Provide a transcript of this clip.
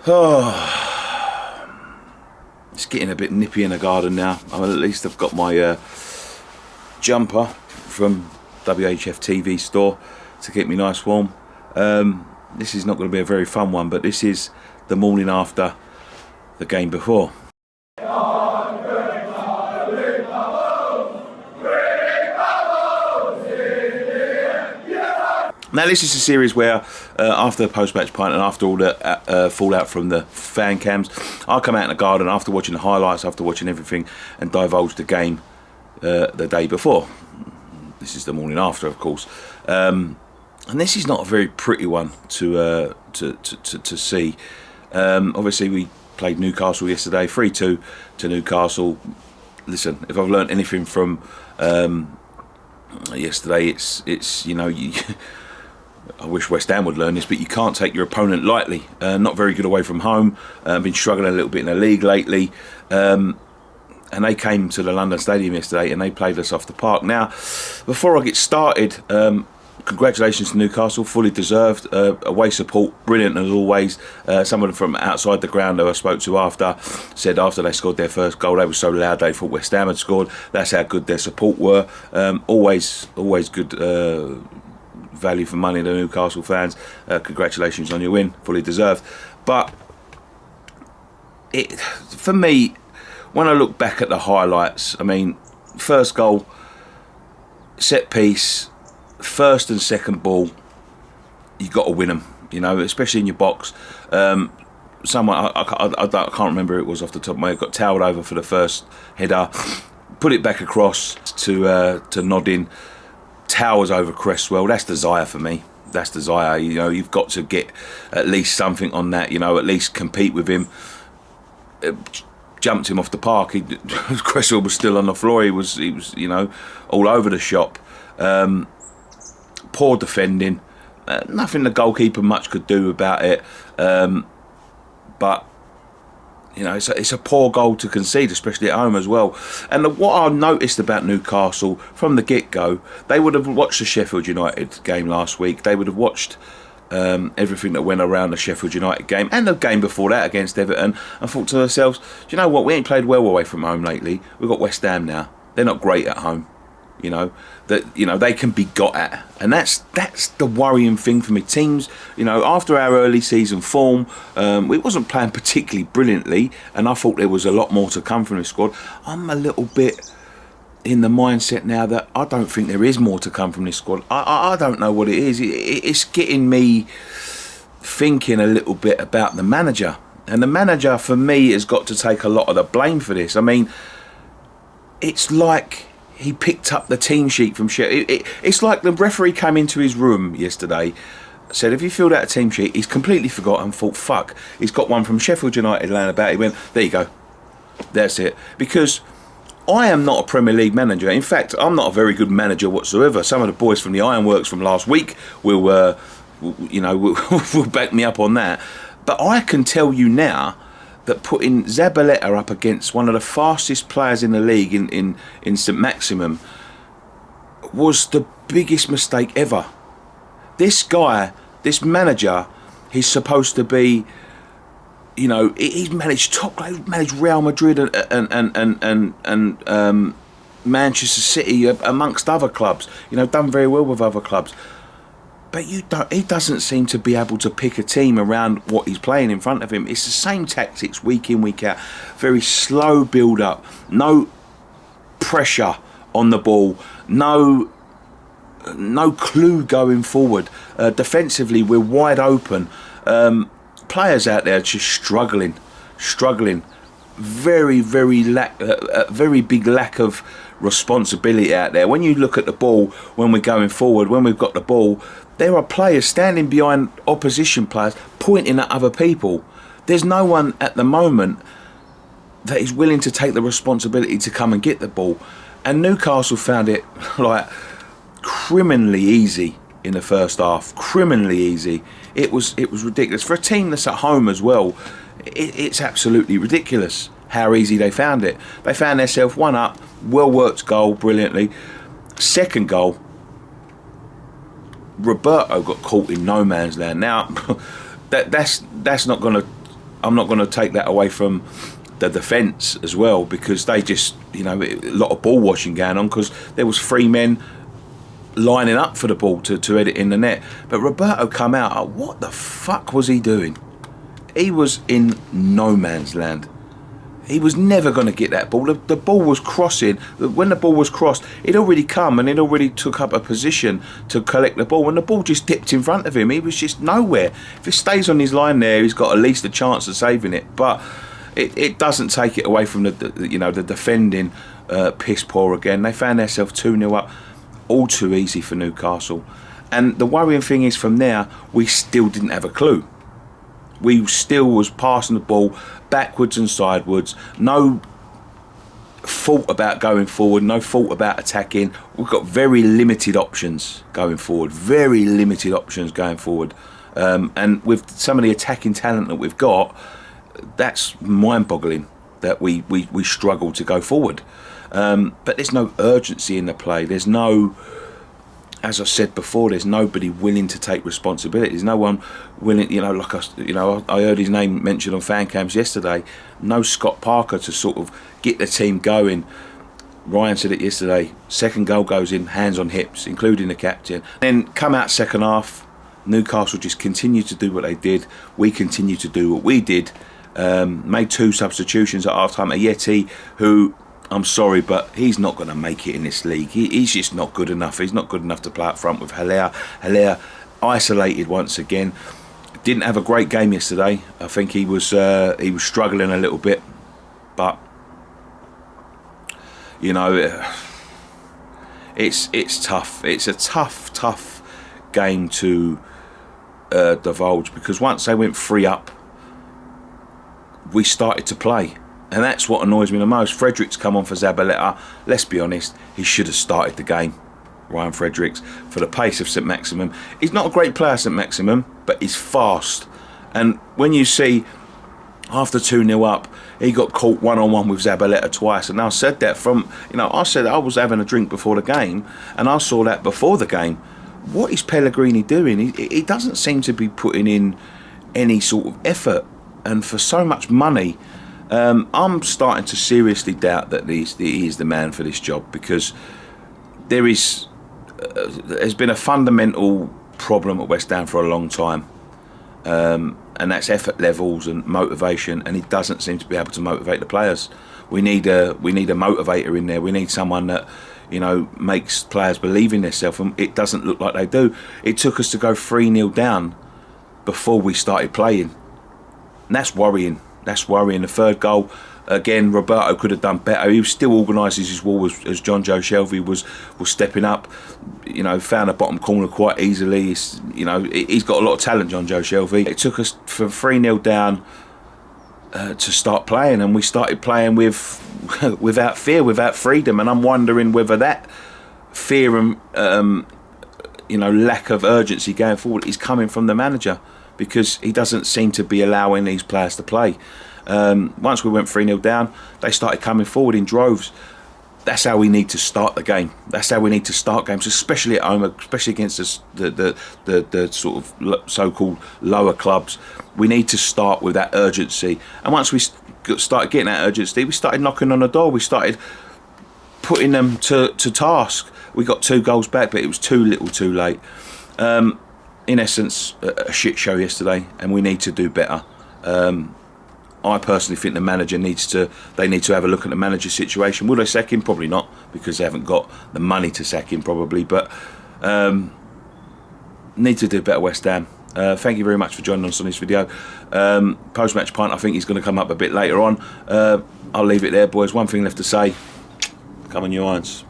Oh, it's getting a bit nippy in the garden now. At least I've got my jumper from WHF TV store to keep me nice warm. This is not going to be a very fun one, but this is the morning after the game before. Now this is a series where after the post-match pint and after all the fallout from the fan cams, I'll come out in the garden after watching the highlights, after watching everything, and divulge the game the day before. This is the morning after, of course, and this is not a very pretty one to see. Obviously, we played Newcastle yesterday, 3-2 to Newcastle. Listen, if I've learnt anything from yesterday, it's you know I wish West Ham would learn this, but you can't take your opponent lightly. Not very good away from home. Been struggling a little bit in the league lately. And they came to the London Stadium yesterday and they played us off the park. Now, before I get started, congratulations to Newcastle, fully deserved. Away support, brilliant as always. Some of them from outside the ground who I spoke to after said after they scored their first goal, they were so loud they thought West Ham had scored. That's how good their support were. Always good value for money to Newcastle fans. Congratulations on your win, fully deserved. But for me, when I look back at the highlights, I mean, first goal, set piece, first and second ball, you got to win them, you know, especially in your box. Someone, I can't remember who it was off the top of my head, got towelled over for the first header, put it back across to Noddin, towers over Cresswell. That's desire for me. That's desire. You know, you've got to get at least something on that, you know, at least compete with him. Jumped him off the park. Cresswell was still on the floor. He was, you know, all over the shop. Poor defending. Nothing the goalkeeper much could do about it. But you know, it's a poor goal to concede, especially at home as well. And what I noticed about Newcastle from the get-go, they would have watched the Sheffield United game last week. They would have watched everything that went around the Sheffield United game and the game before that against Everton, and thought to themselves, do you know what? We ain't played well away from home lately. We've got West Ham now. They're not great at home. You know that they can be got at, and that's the worrying thing for me. Teams, you know, after our early season form, we wasn't playing particularly brilliantly, and I thought there was a lot more to come from the squad. I'm a little bit in the mindset now that I don't think there is more to come from this squad. I don't know what it is. It's getting me thinking a little bit about the manager, and the manager for me has got to take a lot of the blame for this. I mean, it's like he picked up the team sheet from Sheffield. It's like the referee came into his room yesterday, said, "Have you filled out a team sheet?" He's completely forgotten, thought, fuck, he's got one from Sheffield United laying about. He went, there you go. That's it. Because I am not a Premier League manager. In fact, I'm not a very good manager whatsoever. Some of the boys from the Ironworks from last week will back me up on that. But I can tell you now that putting Zabaleta up against one of the fastest players in the league in St Maximum was the biggest mistake ever. This guy, this manager, he's supposed to be, you know, he's managed Real Madrid and Manchester City amongst other clubs. You know, done very well with other clubs. But he doesn't seem to be able to pick a team around what he's playing in front of him. It's the same tactics week in, week out. Very slow build-up. No pressure on the ball. No clue going forward. Defensively, we're wide open. Players out there just struggling. Very big lack of responsibility out there. When you look at the ball, when we're going forward, when we've got the ball, there are players standing behind opposition players pointing at other people. There's no one at the moment that is willing to take the responsibility to come and get the ball. And Newcastle found it like criminally easy in the first half. Criminally easy. It was ridiculous. For a team that's at home as well, it's absolutely ridiculous how easy they found it. They found themselves one up, well worked goal, brilliantly. Second goal, Roberto got caught in no man's land. Now, that's not going to I'm not going to take that away from the defence as well, because they just, you know, a lot of ball washing going on, because there was 3 men lining up for the ball to head it in the net. But Roberto come out. Oh, what the fuck was he doing? He was in no man's land. He was never going to get that ball. The ball was crossing. When the ball was crossed, he'd already come and he'd already took up a position to collect the ball, and the ball just dipped in front of him. He was just nowhere. If it stays on his line there, he's got at least a chance of saving it. But it doesn't take it away from the defending piss poor again. They found themselves 2-0 up, all too easy for Newcastle. And the worrying thing is, from there, we still didn't have a clue. We still was passing the ball backwards and sideways. No thought about going forward. No thought about attacking. We've got very limited options going forward. Very limited options going forward. And with some of the attacking talent that we've got, that's mind-boggling that we struggle to go forward. But there's no urgency in the play. There's no... As I said before, there's nobody willing to take responsibility. There's no one willing, I heard his name mentioned on fan cams yesterday. No Scott Parker to sort of get the team going. Ryan said it yesterday. Second goal goes in, hands on hips, including the captain. Then come out second half. Newcastle just continued to do what they did. We continued to do what we did. Made 2 substitutions at half time. Ayeti, who... I'm sorry, but he's not going to make it in this league. He's just not good enough. He's not good enough to play up front with Haller. Haller isolated once again. Didn't have a great game yesterday. I think he was struggling a little bit, but you know, it's tough. It's a tough game to divulge, because once they went 3 up, we started to play. And that's what annoys me the most. Fredericks come on for Zabaleta. Let's be honest, he should have started the game. Ryan Fredericks, for the pace of St Maximin. He's not a great player, St Maximin, but he's fast. And when you see, after 2-0 up, he got caught one-on-one with Zabaleta twice. And I said that I said I was having a drink before the game, and I saw that before the game. What is Pellegrini doing? He doesn't seem to be putting in any sort of effort. And for so much money... I'm starting to seriously doubt that he is the man for this job, because there's been a fundamental problem at West Ham for a long time, and that's effort levels and motivation, and he doesn't seem to be able to motivate the players. We need a motivator in there. We need someone that, you know, makes players believe in themselves, and it doesn't look like they do. It took us to go 3-0 down before we started playing, and that's worrying. That's worrying. The third goal, again, Roberto could have done better. He still organises his wall as John Joe Shelvey was stepping up. You know, found a bottom corner quite easily. He's got a lot of talent, John Joe Shelvey. It took us from 3-0 down to start playing, and we started playing without fear, without freedom. And I'm wondering whether that fear and lack of urgency going forward is coming from the manager, because he doesn't seem to be allowing these players to play. Once we went 3-0 down, they started coming forward in droves. That's how we need to start the game. That's how we need to start games, especially at home, especially against the sort of so-called lower clubs. We need to start with that urgency. And once we started getting that urgency, we started knocking on the door. We started putting them to task. We got 2 goals back, but it was too little too late. In essence, a shit show yesterday, and we need to do better. I personally think the manager need to have a look at the manager situation. Will they sack him? Probably not, because they haven't got the money to sack him, probably. But need to do better, West Ham. Thank you very much for joining us on this video. Post-match pint, I think he's going to come up a bit later on. I'll leave it there, boys. One thing left to say. Come on, you irons.